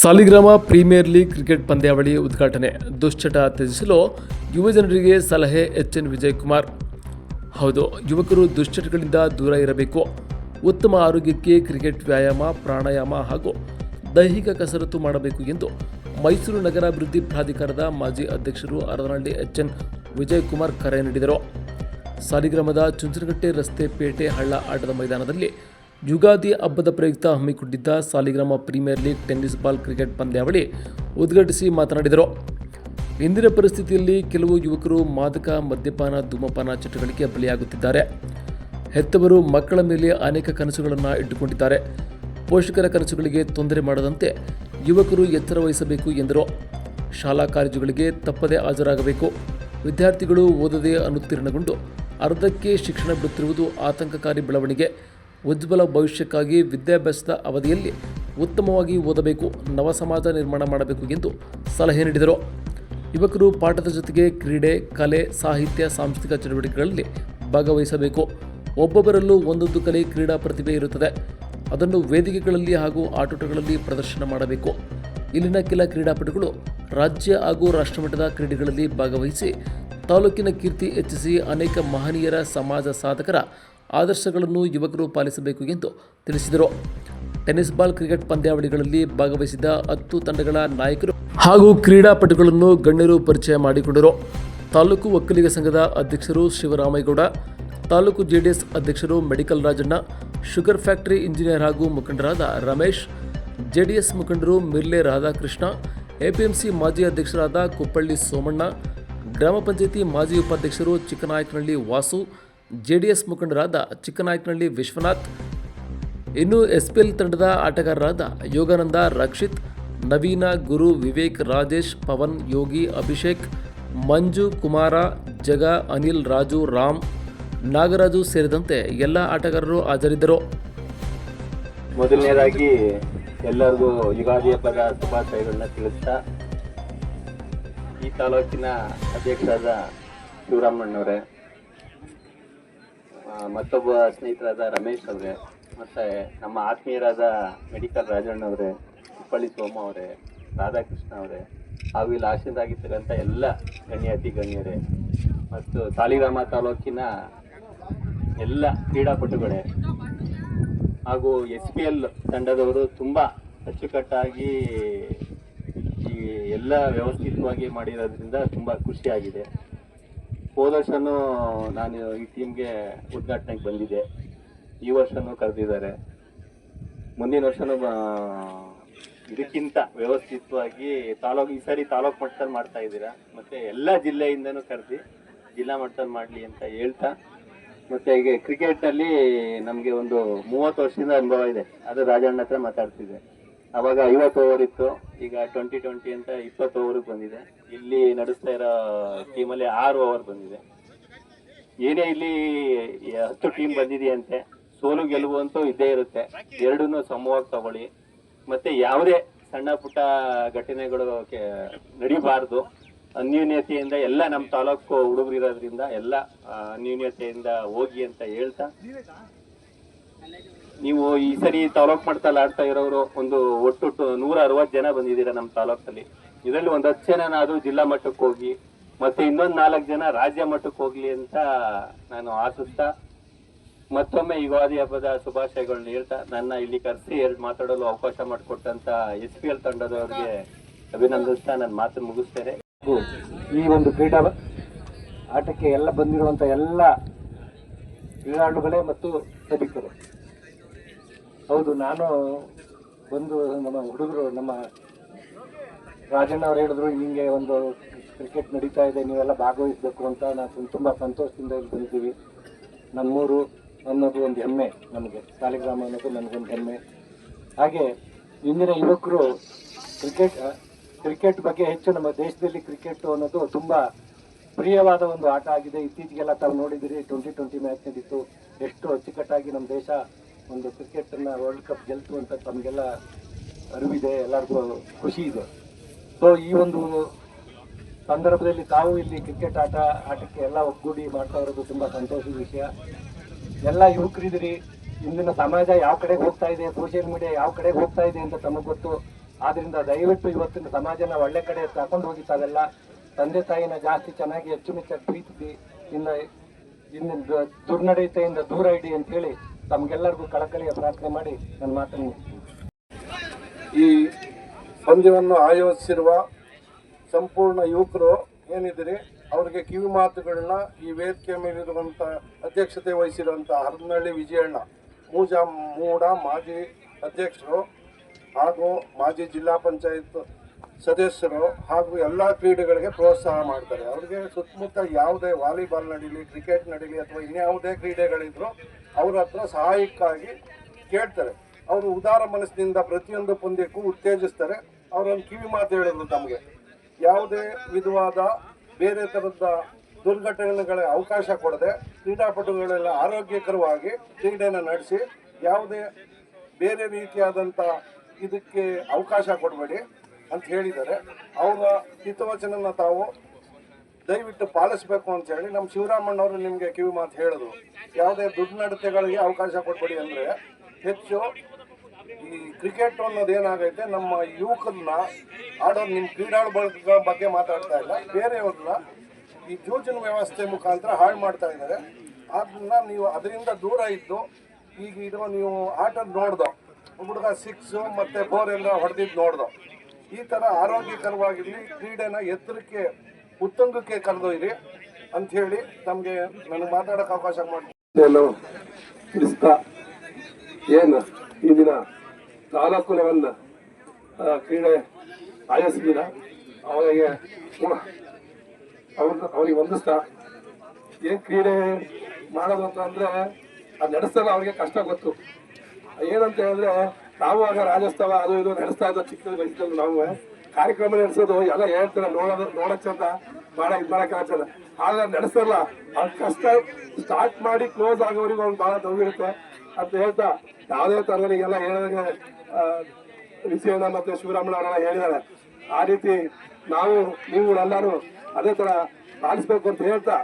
Saligrama premier league cricket ಪಂದ್ಯಾವಳಿ ಉದ್ಘಾಟನೆ. ದುಶ್ಚಟ ತ್ಯಜಿಸಲು ಯುವಜನರಿಗೆ ಸಲಹೆ ಎಚ್.ಎನ್. ವಿಜಯಕುಮಾರ್. ಹೌದು, ಯುವಕರು ದುಶ್ಚಟಗಳಿಂದ ದೂರ ಇರಬೇಕು. ಉತ್ತಮ ಆರೋಗ್ಯಕ್ಕೆ ಕ್ರಿಕೆಟ್ ವ್ಯಾಯಾಮ, ಪ್ರಾಣಾಯಾಮ ಹಾಗೂ ದೈಹಿಕ ಕಸರತ್ತು ಮಾಡಬೇಕು ಎಂದು ಮೈಸೂರು ನಗರಾಭಿವೃದ್ಧಿ ಪ್ರಾಧಿಕಾರದ ಮಾಜಿ ಅಧ್ಯಕ್ಷರು ಅರವನಹಳ್ಳಿ ಎಚ್.ಎನ್. ವಿಜಯಕುಮಾರ್ ಕರೆ ನೀಡಿದರು. ಸಾಲಿಗ್ರಾಮದ ಚುಂಚನಕಟ್ಟೆ ರಸ್ತೆ ಪೇಟೆ ಹಳ್ಳ ಆಟದ ಮೈದಾನದಲ್ಲಿ ಯುಗಾದಿ ಹಬ್ಬದ ಪ್ರಯುಕ್ತ ಹಮ್ಮಿಕೊಂಡಿದ್ದ Saligrama premier league tennis ball cricket ಪಂದ್ಯಾವಳಿ ಉದ್ಘಾಟಿಸಿ ಮಾತನಾಡಿದರು. ಇಂದಿನ ಪರಿಸ್ಥಿತಿಯಲ್ಲಿ ಕೆಲವು ಯುವಕರು ಮಾದಕ, ಮದ್ಯಪಾನ, ಧೂಮಪಾನ ಚಟಗಳಿಗೆ ಬಲಿಯಾಗುತ್ತಿದ್ದಾರೆ. ಹೆತ್ತವರು ಮಕ್ಕಳ ಮೇಲೆ ಅನೇಕ ಕನಸುಗಳನ್ನು ಇಟ್ಟುಕೊಂಡಿದ್ದಾರೆ. ಪೋಷಕರ ಕನಸುಗಳಿಗೆ ತೊಂದರೆ ಮಾಡದಂತೆ ಯುವಕರು ಎಚ್ಚರ ವಹಿಸಬೇಕು ಎಂದರು. ಶಾಲಾ ಕಾಲೇಜುಗಳಿಗೆ ತಪ್ಪದೇ ಹಾಜರಾಗಬೇಕು. ವಿದ್ಯಾರ್ಥಿಗಳು ಓದದೆ ಅನುತ್ತೀರ್ಣಗೊಂಡು ಅರ್ಧಕ್ಕೆ ಶಿಕ್ಷಣ ಬಿಡುತ್ತಿರುವುದು ಆತಂಕಕಾರಿ ಬೆಳವಣಿಗೆ. ಉಜ್ವಲ ಭವಿಷ್ಯಕ್ಕಾಗಿ ವಿದ್ಯಾಭ್ಯಾಸದ ಅವಧಿಯಲ್ಲಿ ಉತ್ತಮವಾಗಿ ಓದಬೇಕು, ನವ ಸಮಾಜ ನಿರ್ಮಾಣ ಮಾಡಬೇಕು ಎಂದು ಸಲಹೆ ನೀಡಿದರು. ಯುವಕರು ಪಾಠದ ಜೊತೆಗೆ ಕ್ರೀಡೆ, ಕಲೆ, ಸಾಹಿತ್ಯ, ಸಾಂಸ್ಕೃತಿಕ ಚಟುವಟಿಕೆಗಳಲ್ಲಿ ಭಾಗವಹಿಸಬೇಕು. ಒಬ್ಬೊಬ್ಬರಲ್ಲೂ ಒಂದೊಂದು ಕಲೆ, ಕ್ರೀಡಾ ಪ್ರತಿಭೆ ಇರುತ್ತದೆ. ಅದನ್ನು ವೇದಿಕೆಗಳಲ್ಲಿ ಹಾಗೂ ಆಟೋಟಗಳಲ್ಲಿ ಪ್ರದರ್ಶನ ಮಾಡಬೇಕು. ಇಲ್ಲಿನ ಕೆಲ ಕ್ರೀಡಾಪಟುಗಳು ರಾಜ್ಯ ಹಾಗೂ ರಾಷ್ಟ್ರಮಟ್ಟದ ಕ್ರೀಡೆಗಳಲ್ಲಿ ಭಾಗವಹಿಸಿ ತಾಲೂಕಿನ ಕೀರ್ತಿ ಹೆಚ್ಚಿಸಿ ಅನೇಕ ಮಹನೀಯರ, ಸಮಾಜ ಸಾಧಕರ ಆದರ್ಶಗಳನ್ನು ಯುವಕರು ಪಾಲಿಸಬೇಕು ಎಂದು ತಿಳಿಸಿದರು. ಟೆನ್ನಿಸ್ ಬಾಲ್ ಕ್ರಿಕೆಟ್ ಪಂದ್ಯಾವಳಿಗಳಲ್ಲಿ ಭಾಗವಹಿಸಿದ 10 ತಂಡಗಳ ನಾಯಕರು ಹಾಗೂ ಕ್ರೀಡಾಪಟುಗಳನ್ನು ಗಣ್ಯರು ಪರಿಚಯ ಮಾಡಿಕೊಂಡರು. ತಾಲೂಕು ಒಕ್ಕಲಿಗ ಸಂಘದ ಅಧ್ಯಕ್ಷರು ಶಿವರಾಮೇಗೌಡ, ತಾಲೂಕು ಜೆಡಿಎಸ್ ಅಧ್ಯಕ್ಷರು medical Rajanna, sugar factory engineer ಹಾಗೂ ಮುಖಂಡರಾದ ರಮೇಶ್, ಜೆಡಿಎಸ್ ಮುಖಂಡರು ಮಿರ್ಲೆ ರಾಧಾಕೃಷ್ಣ, ಎಪಿಎಂಸಿ ಮಾಜಿ ಅಧ್ಯಕ್ಷರಾದ ಕುಪ್ಪಳ್ಳಿ ಸೋಮಣ್ಣ, ಗ್ರಾಮ ಪಂಚಾಯಿತಿ ಮಾಜಿ ಉಪಾಧ್ಯಕ್ಷರು ಚಿಕ್ಕನಾಯಕನಹಳ್ಳಿ ವಾಸು, ಜೆಡಿಎಸ್ ಮುಖಂಡರಾದ ಚಿಕ್ಕನಾಯಕನಹಳ್ಳಿ ವಿಶ್ವನಾಥ್, ಇನ್ನು ಎಸ್ಪಿಎಲ್ ತಂಡದ ಆಟಗಾರರಾದ ಯೋಗಾನಂದ, ರಕ್ಷಿತ್, ನವೀನ, ಗುರು, ವಿವೇಕ್, ರಾಜೇಶ್, ಪವನ್, ಯೋಗಿ, ಅಭಿಷೇಕ್, ಮಂಜು, ಕುಮಾರ, ಜಗ, ಅನಿಲ್, ರಾಜು, ರಾಮ್, ನಾಗರಾಜು ಸೇರಿದಂತೆ ಎಲ್ಲ ಆಟಗಾರರು ಹಾಜರಿದ್ದರು. ಮೊದಲನೇದಾಗಿ ಎಲ್ಲರಿಗೂ ಯುಗಾದಿ ಹಬ್ಬದ ಶುಭಾಶಯಗಳನ್ನ ತಿಳಿಸ್ತಾ, ಈ ತಾಲೂಕಿನ ಅಧ್ಯಕ್ಷರಾದ ಶಿವರಾಮಣ್ಣವರೇ, ಮತ್ತೊಬ್ಬ ಸ್ನೇಹಿತರಾದ ರಮೇಶ್ ಅವರೇ, ಮತ್ತು ನಮ್ಮ ಆತ್ಮೀಯರಾದ ಮೆಡಿಕಲ್ ರಾಜಣ್ಣವರೇ, ಕುಪ್ಪಳ್ಳಿ ಸೋಮ ಅವರೇ, ರಾಧಾಕೃಷ್ಣ ಅವರೇ, ಹಾಗೂ ಇಲ್ಲಿ ಆಶೀರ್ವಾಗಿರ್ತಕ್ಕಂಥ ಎಲ್ಲ ಗಣ್ಯಾತಿ ಗಣ್ಯರೇ ಮತ್ತು ಸಾಲಿಗ್ರಾಮ ತಾಲೂಕಿನ ಎಲ್ಲ ಕ್ರೀಡಾಪಟುಗಳೇ ಹಾಗೂ SPL ತಂಡದವರು ತುಂಬ ಅಚ್ಚುಕಟ್ಟಾಗಿ ಈ ಎಲ್ಲ ವ್ಯವಸ್ಥಿತವಾಗಿ ಮಾಡಿರೋದ್ರಿಂದ ತುಂಬ ಖುಷಿಯಾಗಿದೆ. ಹೋದ ವರ್ಷನೂ ನಾನು ಈ ಟೀಮ್ಗೆ ಉದ್ಘಾಟನೆಗೆ ಬಂದಿದ್ದೆ. ಈ ವರ್ಷನೂ ಕರೆದಿದ್ದಾರೆ. ಮುಂದಿನ ವರ್ಷನೂ ಇದಕ್ಕಿಂತ ವ್ಯವಸ್ಥಿತವಾಗಿ ಈ ಸಾರಿ ತಾಲೂಕು ಮಟ್ಟದಲ್ಲಿ ಮಾಡ್ತಾ ಇದ್ದೀರಾ, ಮತ್ತು ಎಲ್ಲ ಜಿಲ್ಲೆಯಿಂದನೂ ಕರೆದು ಜಿಲ್ಲಾ ಮಟ್ಟದಲ್ಲಿ ಮಾಡಲಿ ಅಂತ ಹೇಳ್ತಾ, ಮತ್ತು ಈಗ ಕ್ರಿಕೆಟಲ್ಲಿ ನಮಗೆ ಒಂದು 30 ವರ್ಷದಿಂದ ಅನುಭವ ಇದೆ. ಅದು ರಾಜಣ್ಣ ಹತ್ರ ಮಾತಾಡ್ತಿದ್ದೆ. ಅವಾಗ 50 ಓವರ್ ಇತ್ತು, ಈಗ 20-20 ಅಂತ 20 ಓವರ್ಗೆ ಬಂದಿದೆ. ಇಲ್ಲಿ ನಡೆಸ್ತಾ ಇರೋ ಟೀಮಲ್ಲಿ 6 ಓವರ್ ಬಂದಿದೆ. ಏನೇ ಇಲ್ಲಿ 10 ಟೀಮ್ ಬಂದಿದೆಯಂತೆ, ಸೋಲು ಗೆಲುವು ಅಂತೂ ಇದ್ದೇ ಇರುತ್ತೆ. ಎರಡನ್ನೂ ಸಮವಾಗಿ ತಗೊಳ್ಳಿ, ಮತ್ತೆ ಯಾವುದೇ ಸಣ್ಣ ಪುಟ್ಟ ಘಟನೆಗಳು ನಡೀಬಾರ್ದು. ಅನ್ಯೂನ್ಯತೆಯಿಂದ ಎಲ್ಲ ನಮ್ಮ ತಾಲೂಕು ಹುಡುಗರು ಇರೋದ್ರಿಂದ ಎಲ್ಲ ಅನ್ಯೂನ್ಯತೆಯಿಂದ ಹೋಗಿ ಅಂತ ಹೇಳ್ತಾ, ನೀವು ಈ ಸರಿ ತಾಲೂಕು ಮಟ್ಟದಲ್ಲಿ ಆಡ್ತಾ ಇರೋರು ಒಂದು ಒಟ್ಟು 160 ಜನ ಬಂದಿದ್ದೀರಾ ನಮ್ಮ ತಾಲೂಕಲ್ಲಿ. ಇದರಲ್ಲಿ ಒಂದು 10 ಜನನಾದ್ರೂ ಜಿಲ್ಲಾ ಮಟ್ಟಕ್ಕೆ ಹೋಗಿ ಮತ್ತೆ ಇನ್ನೊಂದು 4 ಜನ ರಾಜ್ಯ ಮಟ್ಟಕ್ಕೆ ಹೋಗ್ಲಿ ಅಂತ ನಾನು ಆಶಿಸ್ತಾ, ಮತ್ತೊಮ್ಮೆ ಯುಗಾದಿ ಹಬ್ಬದ ಶುಭಾಶಯಗಳನ್ನ ಹೇಳ್ತಾ, ನನ್ನ ಇಲ್ಲಿ ಕರೆಸಿ ಮಾತಾಡಲು ಅವಕಾಶ ಮಾಡಿಕೊಟ್ಟಂತ SPL ತಂಡದವರಿಗೆ ಅಭಿನಂದಿಸ್ತಾ ನನ್ನ ಮಾತು ಮುಗಿಸ್ತೇನೆ. ಈ ಒಂದು ಕ್ರೀಡಾ ಆಟಕ್ಕೆ ಎಲ್ಲ ಬಂದಿರುವಂಥ ಎಲ್ಲ ಕ್ರೀಡಾಳುಗಳೇ ಮತ್ತು ಸಭಿಕರು. ಹೌದು, ನಾನು ಬಂದು ನಮ್ಮ ಹುಡುಗರು, ನಮ್ಮ ರಾಜಣ್ಣ ಅವ್ರು ಹೇಳಿದ್ರು, ಹಿಂಗೆ ಒಂದು ಕ್ರಿಕೆಟ್ ನಡೀತಾ ಇದೆ, ನೀವೆಲ್ಲ ಭಾಗವಹಿಸಬೇಕು ಅಂತ. ನಾನು ತುಂಬ ಸಂತೋಷದಿಂದ ಇಲ್ಲಿ ಬಂದಿದ್ದೀವಿ. ನಮ್ಮೂರು ಅನ್ನೋದು ಒಂದು ಹೆಮ್ಮೆ ನಮಗೆ, ಸಾಲಿಗ್ರಾಮ ಅನ್ನೋದು ನನಗೊಂದು ಹೆಮ್ಮೆ. ಹಾಗೆ ಇಂದಿನ ಯುವಕರು ಕ್ರಿಕೆಟ್ ಬಗ್ಗೆ ಹೆಚ್ಚು, ನಮ್ಮ ದೇಶದಲ್ಲಿ ಕ್ರಿಕೆಟ್ ಅನ್ನೋದು ತುಂಬ ಪ್ರಿಯವಾದ ಒಂದು ಆಟ ಆಗಿದೆ. ಇತ್ತೀಚೆಗೆಲ್ಲ ತಾವು ನೋಡಿದಿರಿ, 2020 ಮ್ಯಾಚ್ ನಡೀತು, ಎಷ್ಟು ಅಚ್ಚುಕಟ್ಟಾಗಿ ನಮ್ಮ ದೇಶ ಒಂದು ಕ್ರಿಕೆಟನ್ನು ವರ್ಲ್ಡ್ ಕಪ್ ಗೆಲ್ತು ಅಂತ ತಮಗೆಲ್ಲ ಅರಿವಿದೆ, ಎಲ್ಲರಿಗೂ ಖುಷಿ ಇದೆ. ಸೊ ಈ ಒಂದು ಸಂದರ್ಭದಲ್ಲಿ ತಾವು ಇಲ್ಲಿ ಕ್ರಿಕೆಟ್ ಆಟಕ್ಕೆ ಎಲ್ಲ ಒಗ್ಗೂಡಿ ಮಾಡ್ತಾ ಇರೋದು ತುಂಬ ಸಂತೋಷದ ವಿಷಯ. ಎಲ್ಲ ಯುವಕರಿದ್ದೀರಿ, ಇಂದಿನ ಸಮಾಜ ಯಾವ ಕಡೆಗೆ ಹೋಗ್ತಾ ಇದೆ, ಸೋಷಿಯಲ್ ಮೀಡಿಯಾ ಯಾವ ಕಡೆಗೆ ಹೋಗ್ತಾ ಇದೆ ಅಂತ ತಮಗೆ ಗೊತ್ತು. ಆದ್ರಿಂದ ದಯವಿಟ್ಟು ಇವತ್ತಿನ ಸಮಾಜನ ಒಳ್ಳೆ ಕಡೆ ತಕೊಂಡು ಹೋಗಿ ತಾವೆಲ್ಲ ತಂದೆ ತಾಯಿನ ಜಾಸ್ತಿ ಚೆನ್ನಾಗಿ ಅಚ್ಚುಮೆಚ್ಚಾಗಿ ಪ್ರೀತಿಸಿ ಇನ್ನು ದುರ್ನಡತೆಯಿಂದ ದೂರ ಇಡಿ ಅಂತ ಹೇಳಿ ತಮ್ಗೆಲ್ಲರಿಗೂ ಕಳಕಳಿಯ ಪ್ರಾರ್ಥನೆ ಮಾಡಿ ನನ್ನ ಮಾತನ್ನು ಈ ಪಂದ್ಯವನ್ನು ಆಯೋಜಿಸಿರುವ ಸಂಪೂರ್ಣ ಯುವಕರು ಏನಿದ್ದೀರಿ ಅವರಿಗೆ ಕಿವಿ ಮಾತುಗಳನ್ನ ಈ ವೇದಿಕೆ ಮೇಲಿರುವಂಥ ಅಧ್ಯಕ್ಷತೆ ವಹಿಸಿರುವಂಥ ಹರನಹಳ್ಳಿ ವಿಜಯಣ್ಣ ಮೂಡ ಮಾಜಿ ಅಧ್ಯಕ್ಷರು ಹಾಗೂ ಮಾಜಿ ಜಿಲ್ಲಾ ಪಂಚಾಯತ್ ಸದಸ್ಯರು ಹಾಗೂ ಎಲ್ಲ ಕ್ರೀಡೆಗಳಿಗೆ ಪ್ರೋತ್ಸಾಹ ಮಾಡ್ತಾರೆ. ಅವರಿಗೆ ಸುತ್ತಮುತ್ತ ಯಾವುದೇ ವಾಲಿಬಾಲ್ ನಡೀಲಿ, ಕ್ರಿಕೆಟ್ ನಡೀಲಿ ಅಥವಾ ಇನ್ಯಾವುದೇ ಕ್ರೀಡೆಗಳಿದ್ರು ಅವ್ರ ಹತ್ರ ಸಹಾಯಕ್ಕಾಗಿ ಕೇಳ್ತಾರೆ. ಅವರು ಉದಾರ ಮನಸ್ಸಿನಿಂದ ಪ್ರತಿಯೊಂದು ಪಂದ್ಯಕ್ಕೂ ಉತ್ತೇಜಿಸ್ತಾರೆ. ಅವರೊಂದು ಕಿವಿ ಮಾತು ಹೇಳಿದ್ರು, ತಮಗೆ ಯಾವುದೇ ವಿಧವಾದ ಬೇರೆ ಥರದ ದುರ್ಘಟನೆಗಳಿಗೆ ಅವಕಾಶ ಕೊಡದೆ ಕ್ರೀಡಾಪಟುಗಳೆಲ್ಲ ಆರೋಗ್ಯಕರವಾಗಿ ಕ್ರೀಡೆನ ನಡೆಸಿ ಯಾವುದೇ ಬೇರೆ ರೀತಿಯಾದಂಥ ಇದಕ್ಕೆ ಅವಕಾಶ ಕೊಡಬೇಡಿ ಅಂತ ಹೇಳಿದ್ದಾರೆ. ಅವರ ಹಿತವಚನನ ತಾವು ದಯವಿಟ್ಟು ಪಾಲಿಸಬೇಕು ಅಂತ ಹೇಳಿ ನಮ್ಮ ಶಿವರಾಮಣ್ಣವರು ನಿಮಗೆ ಕಿವಿ ಮಾತು ಹೇಳಿದ್ರು. ಯಾವುದೇ ದುರ್ನಡತೆಗಳಿಗೆ ಅವಕಾಶ ಕೊಡಬೇಡಿ ಅಂದರೆ ಹೆಚ್ಚು ಈ ಕ್ರಿಕೆಟ್ ಅನ್ನೋದು ಏನಾಗೈತೆ, ನಮ್ಮ ಯುವಕರನ್ನ ಆಡೋರು ನಿಮ್ಮ ಕ್ರೀಡಾಳುಗಳ ಬಗ್ಗೆ ಮಾತಾಡ್ತಾ ಇಲ್ಲ, ಬೇರೆಯವ್ರನ್ನ ಈ ಜೂಜಿನ ವ್ಯವಸ್ಥೆ ಮುಖಾಂತರ ಹಾಳು ಮಾಡ್ತಾ ಇದ್ದಾರೆ. ಅದನ್ನ ನೀವು ಅದರಿಂದ ದೂರ ಇದ್ದು ಈಗ ಇದು ನೀವು ಆಟ ನೋಡ್ದೋ ಹುಡುಗ 6 ಮತ್ತು 4 ಎಲ್ಲ ಹೊಡೆದಿದ್ದು ನೋಡ್ದೋ, ಈ ಥರ ಆರೋಗ್ಯಕರವಾಗಿರಲಿ, ಕ್ರೀಡೆನ ಎತ್ತರಕ್ಕೆ ಉತ್ತುಂಗಕ್ಕೆ ಕರೆದೊಯ್ಯಿರಿ ಅಂಥೇಳಿ ತಮಗೆ ನನಗೆ ಮಾತಾಡೋಕ್ಕೆ ಅವಕಾಶ ಮಾಡಿ ತಿಳಿಸ್ತಾ ಏನು ಈ ದಿನ 4 ಲೆವೆಲ್ ಕ್ರೀಡೆ ಆಯೋಜಿಸಿದ ಅವ್ರಿಗೆ ಹೊಂದಿಸ್ತಾ ಏನು ಕ್ರೀಡೆ ಮಾಡೋದು ಅಂತಂದ್ರೆ ಅದು ನಡೆಸಲ್ಲ, ಅವ್ರಿಗೆ ಕಷ್ಟ ಗೊತ್ತು. ಏನಂತ ಹೇಳಿದ್ರೆ ನಾವು ಆಗ ರಾಜ್ಯೋತ್ಸವ ಅದು ಇದು ನಡೆಸ್ತಾ ಇದ್ದ ಚಿಕ್ಕ ವಯಸ್ಸಲ್ಲಿ ನಾವು ಕಾರ್ಯಕ್ರಮ ನಡೆಸೋದು ಎಲ್ಲ ಹೇಳ್ತಾರೆ, ನೋಡಕ್ ಚಂದ ಮಾಡಕ್ ಆಗ್ತದೆ, ಆದ್ರೆ ನಡೆಸಲ್ಲ. ಅವ್ರ ಕಷ್ಟ ಸ್ಟಾರ್ಟ್ ಮಾಡಿ ಕ್ಲೋಸ್ ಆಗೋವರೆಗೂ ಅವ್ನು ಬಹಳ ನೋವಿರುತ್ತೆ ಅಂತ ಹೇಳ್ತಾ ಯಾವುದೇ ತರಗತಿಗೆಲ್ಲ ಹೇಳಿದಾಗ ವಿಜಯಣ್ಣ ಮತ್ತೆ ಶಿವರಾಮಣ್ಣ ಅವರೆಲ್ಲ ಹೇಳಿದ್ದಾರೆ. ಆ ರೀತಿ ನಾವು ನೀವು ಎಲ್ಲರೂ ಅದೇ ತರ ಪಾಲಿಸ್ಬೇಕು ಅಂತ ಹೇಳ್ತಾ